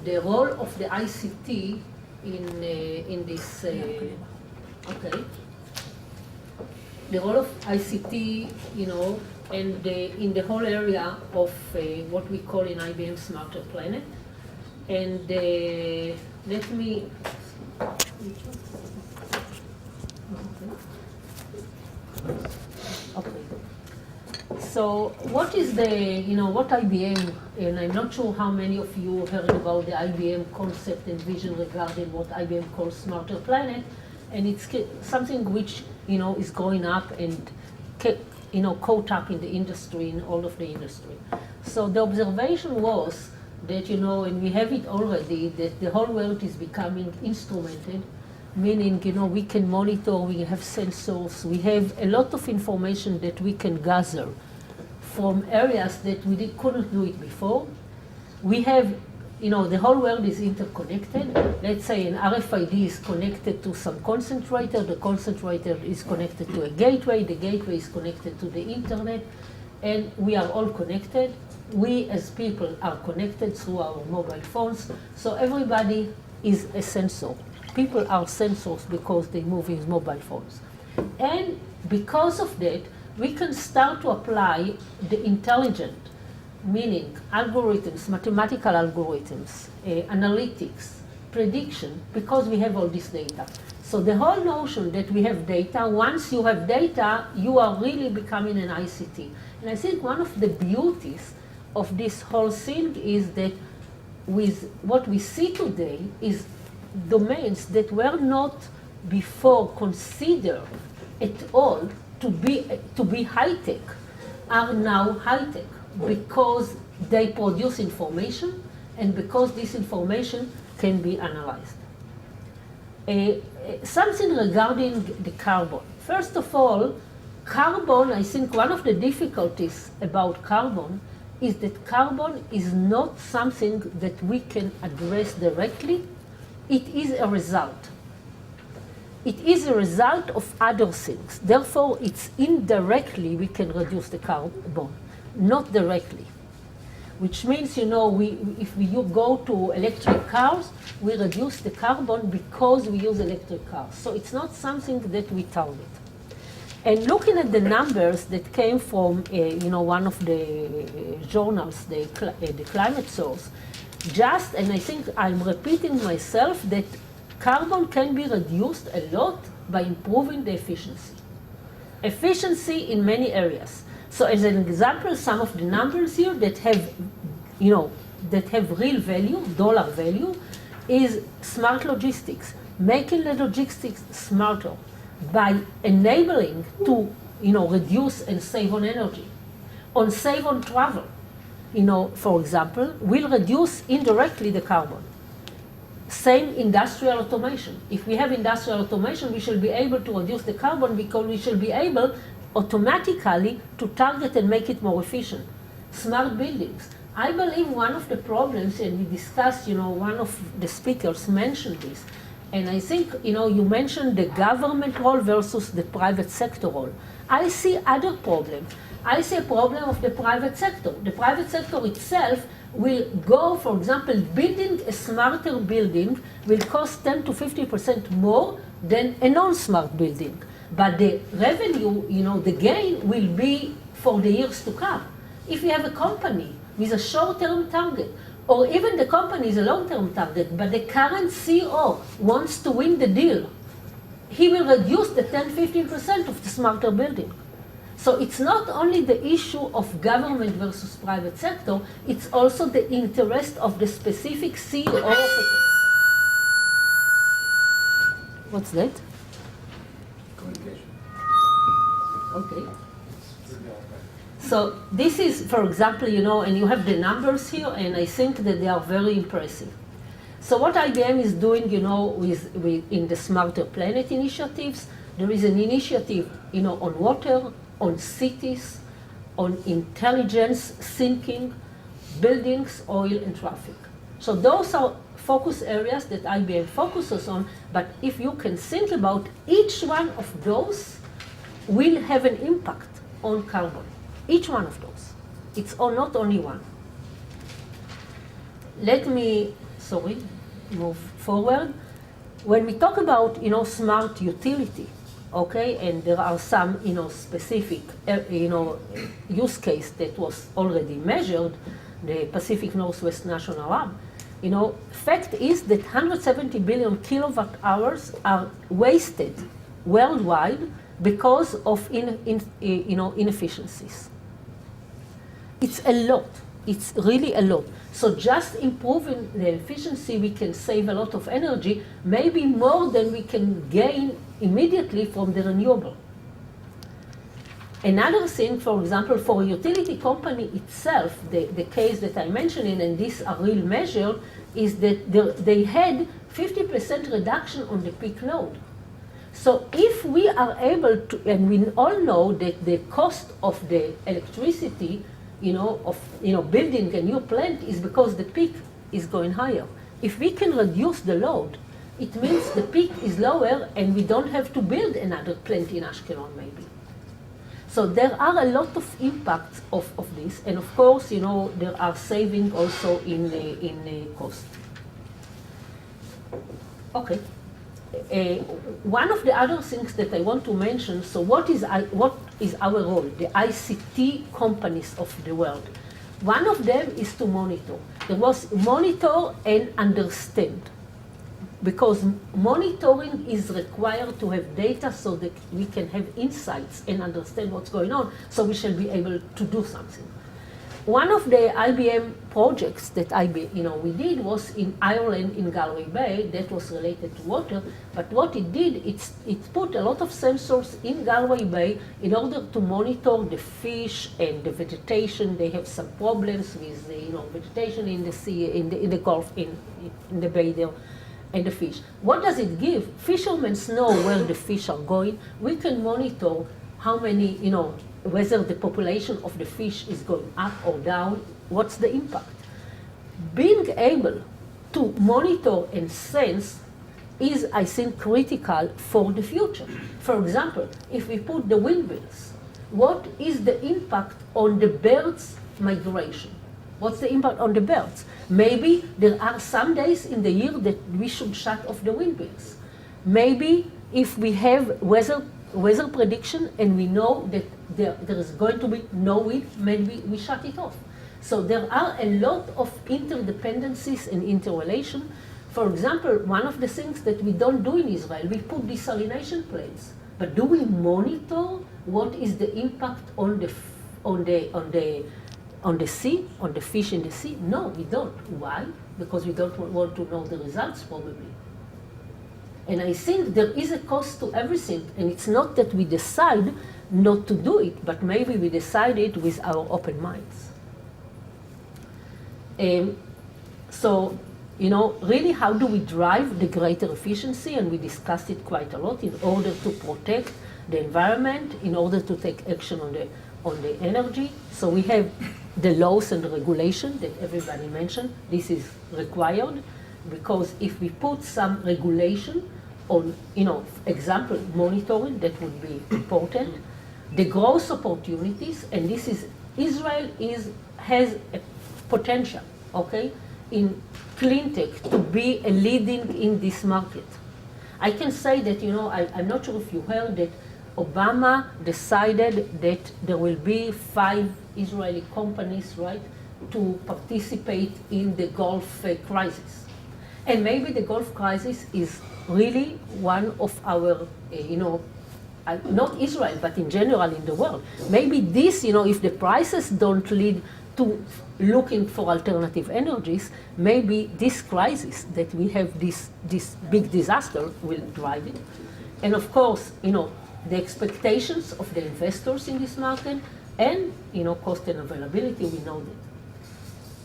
the role of the ICT in this, okay. The role of ICT, and in the whole area of what we call in IBM Smarter Planet. And let me, okay. So what is what IBM, and I'm not sure how many of you heard about the IBM concept and vision regarding what IBM calls Smarter Planet, and it's something which, is going up and, caught up in the industry, in all of the industry. So the observation was that, and we have it already, that the whole world is becoming instrumented, meaning, we can monitor, we have sensors, we have a lot of information that we can gather from areas that we couldn't do it before. We have, the whole world is interconnected. Let's say an RFID is connected to some concentrator, the concentrator is connected to a gateway, the gateway is connected to the internet, and we are all connected. We as people are connected through our mobile phones, so everybody is a sensor. People are sensors because they move with mobile phones. And because of that, we can start to apply the intelligent, meaning algorithms, mathematical algorithms, analytics, prediction, because we have all this data. So the whole notion that we have data, once you have data, you are really becoming an ICT. And I think one of the beauties of this whole thing is that with what we see today is domains that were not before considered at all to be high-tech are now high-tech because they produce information and because this information can be analyzed. Something regarding the carbon. First of all, carbon, I think one of the difficulties about carbon is that carbon is not something that we can address directly. It is a result. It is a result of other things. Therefore, it's indirectly we can reduce the carbon, not directly. Which means, if we go to electric cars, we reduce the carbon because we use electric cars. So it's not something that we target. And looking at the numbers that came from, one of the journals, the Climate Source, and I think I'm repeating myself, that carbon can be reduced a lot by improving the efficiency. Efficiency in many areas. So as an example, some of the numbers here that have, that have real value, dollar value, is smart logistics, making the logistics smarter by enabling to, reduce and save on energy, save on travel. For example, will reduce indirectly the carbon. Same industrial automation. If we have industrial automation, we should be able to reduce the carbon because we should be able automatically to target and make it more efficient. Smart buildings. I believe one of the problems, and we discussed, one of the speakers mentioned this, and I think, you mentioned the government role versus the private sector role. I see other problems. I see a problem of the private sector. The private sector itself will go, for example, building a smarter building will cost 10 to 50% more than a non-smart building. But the revenue, the gain will be for the years to come. If you have a company with a short-term target, or even the company is a long-term target, but the current CEO wants to win the deal, he will reduce the 10-15% of the smarter building. So it's not only the issue of government versus private sector, it's also the interest of the specific CEO of it. What's that? Communication. Okay. So this is, for example, and you have the numbers here, and I think that they are very impressive. So what IBM is doing, in the Smarter Planet initiatives, there is an initiative, on water, on cities, on intelligence, thinking, buildings, oil, and traffic. So those are focus areas that IBM focuses on, but if you can think about each one of those will have an impact on carbon. Each one of those. It's not only one. let me, move forward. When we talk about, smart utility, okay, and there are some, specific, use case that was already measured, the Pacific Northwest National Lab. Fact is that 170 billion kilowatt hours are wasted worldwide because of inefficiencies. It's a lot. It's really a lot. So just improving the efficiency, we can save a lot of energy, maybe more than we can gain immediately from the renewable. Another thing, for example, for a utility company itself, the case that I mentioned, and these are real measures, is that they had 50% reduction on the peak load. So if we are able to, and we all know that the cost of the electricity, building a new plant is because the peak is going higher. If we can reduce the load, it means the peak is lower and we don't have to build another plant in Ashkelon maybe. So there are a lot of impacts of this, and of course, there are savings also in cost. Okay. One of the other things that I want to mention, so what is our role, the ICT companies of the world? One of them is to monitor. There was monitor and understand. Because monitoring is required to have data so that we can have insights and understand what's going on, so we shall be able to do something. One of the IBM projects that we did was in Ireland, in Galway Bay, that was related to water, but what it did, it put a lot of sensors in Galway Bay in order to monitor the fish and the vegetation. They have some problems with vegetation in the sea, in the Gulf, in the bay there. And the fish. What does it give? Fishermen know where the fish are going. We can monitor how many, whether the population of the fish is going up or down, what's the impact. Being able to monitor and sense is, I think, critical for the future. For example, if we put the windmills, what is the impact on the birds' migration? What's the impact on the birds? Maybe there are some days in the year that we should shut off the windmills. Maybe if we have weather prediction and we know that there is going to be no wind, maybe we shut it off. So there are a lot of interdependencies and interrelation. For example, one of the things that we don't do in Israel, we put desalination plants. But do we monitor what is the impact on the sea, on the fish in the sea? No, we don't. Why? Because we don't want to know the results, probably. And I think there is a cost to everything, and it's not that we decide not to do it, but maybe we decide it with our open minds. So, really, how do we drive the greater efficiency? And we discussed it quite a lot in order to protect the environment, in order to take action on the energy. So we have the laws and the regulation that everybody mentioned. This is required because if we put some regulation on, example, monitoring, that would be important. The growth opportunities, and this is, Israel has a potential, okay, in clean tech to be a leading in this market. I can say that, I'm not sure if you heard that Obama decided that there will be 5 Israeli companies, right, to participate in the Gulf crisis. And maybe the Gulf crisis is really one of our, not Israel, but in general in the world. Maybe this, if the prices don't lead to looking for alternative energies, maybe this crisis that we have, this big disaster will drive it. And of course, the expectations of the investors in this market and, cost and availability, we know that.